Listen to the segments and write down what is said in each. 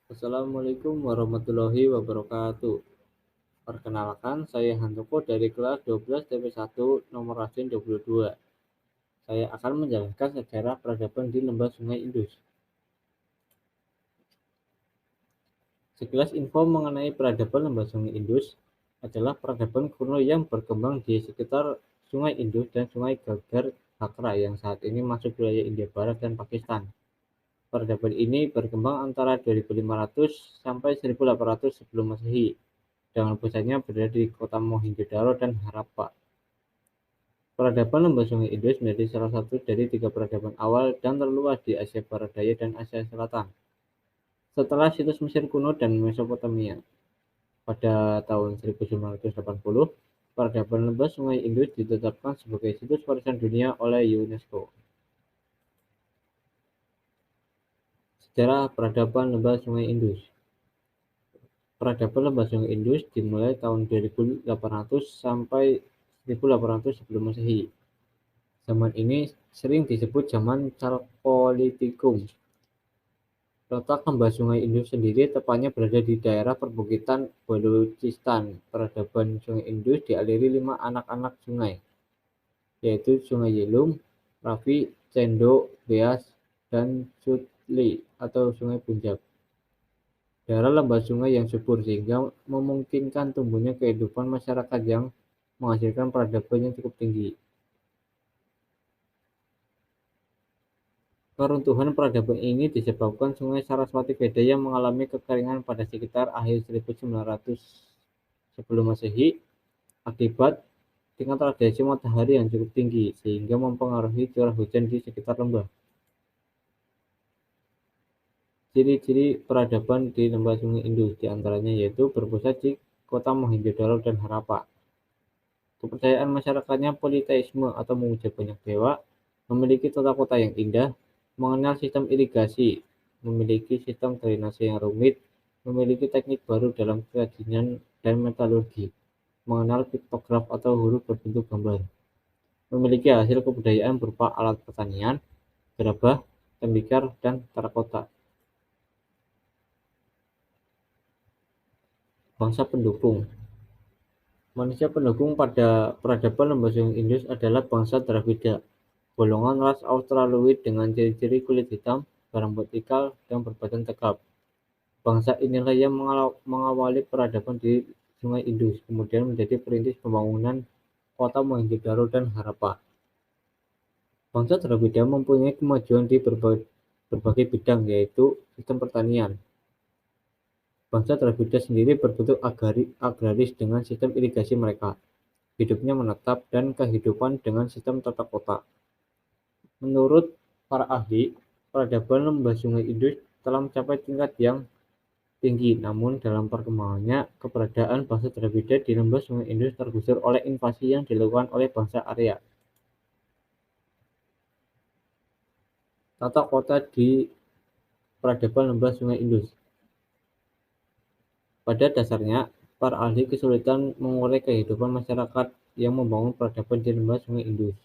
Assalamualaikum warahmatullahi wabarakatuh. Perkenalkan, saya Handoko dari kelas 12 TP1 nomor absen 22. Saya akan menjelaskan sejarah peradaban di lembah Sungai Indus. Sekilas info mengenai peradaban lembah Sungai Indus adalah peradaban kuno yang berkembang di sekitar Sungai Indus dan Sungai Gagar Hakra yang saat ini masuk wilayah India Barat dan Pakistan. Peradaban ini berkembang antara 2500 sampai 1800 sebelum Masehi. Dengan pusatnya berada di kota Mohenjo-daro dan Harappa. Peradaban lembah Sungai Indus menjadi salah satu dari 3 peradaban awal dan terluas di Asia Barat Daya dan Asia Selatan, setelah situs Mesir kuno dan Mesopotamia. Pada tahun 1980, peradaban lembah Sungai Indus ditetapkan sebagai situs warisan dunia oleh UNESCO. Sejarah peradaban lembah Sungai Indus. Peradaban lembah Sungai Indus dimulai tahun 2800 sampai 1800 sebelum Masehi. Zaman ini sering disebut zaman Chalcolithikum. Letak lembah Sungai Indus sendiri tepatnya berada di daerah perbukitan Balochistan. Peradaban Sungai Indus dialiri 5 anak-anak sungai, yaitu Sungai Jhelum, Ravi, Chendo, Beas, dan Sutlej atau Sungai Punjab. Daerah lembah sungai yang subur sehingga memungkinkan tumbuhnya kehidupan masyarakat yang menghasilkan peradaban yang cukup tinggi. Keruntuhan peradaban ini disebabkan Sungai Saraswati Veda yang mengalami kekeringan pada sekitar akhir 1900 sebelum Masehi akibat tingkat radiasi matahari yang cukup tinggi sehingga mempengaruhi curah hujan di sekitar lembah. Ciri-ciri peradaban di lembah Sungai Indus diantaranya yaitu berpusat di kota Mohenjo-daro dan Harappa. Kepercayaan masyarakatnya politeisme atau memuja banyak dewa, memiliki tata kota yang indah, mengenal sistem irigasi, memiliki sistem drainase yang rumit, memiliki teknik baru dalam kerajinan dan metalurgi, mengenal piktograf atau huruf berbentuk gambar, memiliki hasil kebudayaan berupa alat pertanian, gerabah, tembikar, dan terakota. Bangsa pendukung. Manusia pendukung pada peradaban lembah Sungai Indus adalah bangsa Dravida, golongan ras Australoid dengan ciri-ciri kulit hitam, berambut ikal, dan berbadan tegap. Bangsa inilah yang mengawali peradaban di Sungai Indus, kemudian menjadi perintis pembangunan kota Mohenjo-daro dan Harappa. Bangsa Dravida mempunyai kemajuan di berbagai bidang, yaitu sistem pertanian. Bangsa Dravida sendiri berbentuk agraris dengan sistem irigasi mereka. Hidupnya menetap dan kehidupan dengan sistem tata kota. Menurut para ahli, peradaban lembah Sungai Indus telah mencapai tingkat yang tinggi, namun dalam perkembangannya, keberadaan bangsa Dravida di lembah Sungai Indus tergusur oleh invasi yang dilakukan oleh bangsa Arya. Tata kota di peradaban lembah Sungai Indus. Pada dasarnya, para ahli kesulitan mengurai kehidupan masyarakat yang membangun peradaban di lembah Sungai Indus.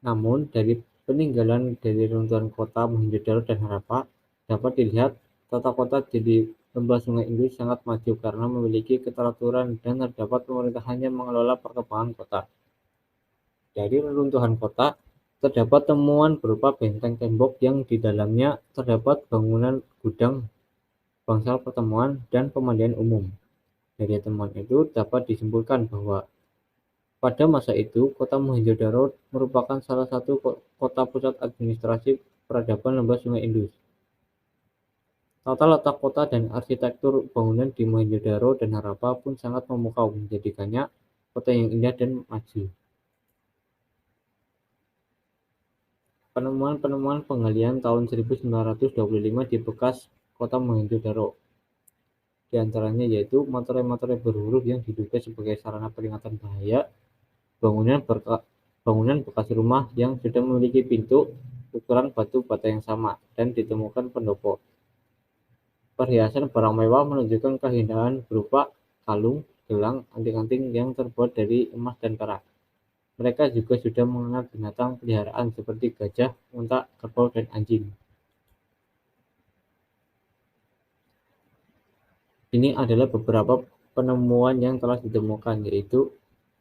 Namun, dari peninggalan dari runtuhan kota Mohenjo-daro dan Harappa, dapat dilihat tata kota di lembah Sungai Indus sangat maju karena memiliki keteraturan dan terdapat pemerintahan yang mengelola perkembangan kota. Dari reruntuhan kota, terdapat temuan berupa benteng tembok yang di dalamnya terdapat bangunan gudang, bangsal pertemuan, dan pemandian umum. Dari temuan itu dapat disimpulkan bahwa pada masa itu, kota Mohenjo-daro merupakan salah satu kota pusat administrasi peradaban lembah Sungai Indus. Tata letak kota dan arsitektur bangunan di Mohenjo-daro dan Harappa pun sangat memukau, menjadikannya kota yang indah dan maju. Penemuan-penemuan penggalian tahun 1925 di bekas kota Mohenjo-daro. Di antaranya yaitu materai-materai berhuruf yang diduga sebagai sarana peringatan bahaya, bangunan bekas rumah yang sudah memiliki pintu ukuran batu bata yang sama, dan ditemukan pendopo. Perhiasan barang mewah menunjukkan keindahan berupa kalung, gelang, anting-anting yang terbuat dari emas dan perak. Mereka juga sudah mengenal binatang peliharaan seperti gajah, unta, kerbau, dan anjing. Ini adalah beberapa penemuan yang telah ditemukan, yaitu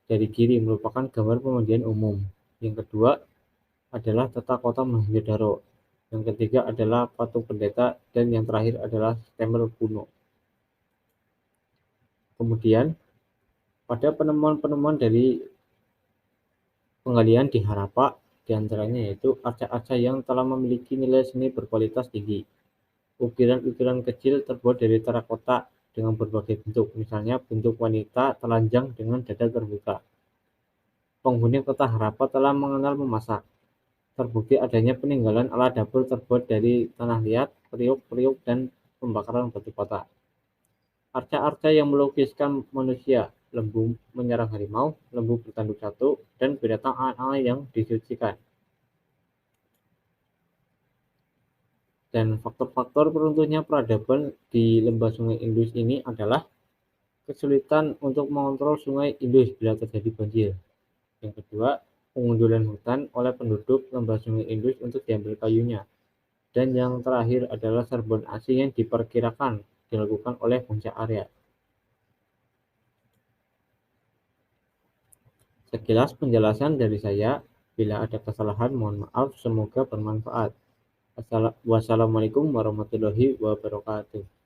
dari kiri merupakan gambar pemandian umum. Yang kedua adalah tata kota Mohenjo-daro. Yang ketiga adalah patung pendeta dan yang terakhir adalah stempel kuno. Kemudian pada penemuan-penemuan dari penggalian di Harappa diantaranya yaitu arca-arca yang telah memiliki nilai seni berkualitas tinggi. Ukiran-ukiran kecil terbuat dari terakota dengan berbagai bentuk, misalnya bentuk wanita telanjang dengan dada terbuka. Penghuni kota Harappa telah mengenal memasak. Terbukti adanya peninggalan alat dapur terbuat dari tanah liat, periuk-periuk, dan pembakaran batu bata. Arca-arca yang melukiskan manusia, lembu menyerang harimau, lembu bertanduk satu, dan binatang aneh-aneh yang disucikan. Dan faktor-faktor runtuhnya peradaban di lembah Sungai Indus ini adalah kesulitan untuk mengontrol Sungai Indus bila terjadi banjir. Yang kedua, pengundulan hutan oleh penduduk lembah Sungai Indus untuk diambil kayunya. Dan yang terakhir adalah serbuan asing yang diperkirakan dilakukan oleh bangsa Arya. Sekilas penjelasan dari saya, bila ada kesalahan mohon maaf, semoga bermanfaat. Wassalamualaikum warahmatullahi wabarakatuh.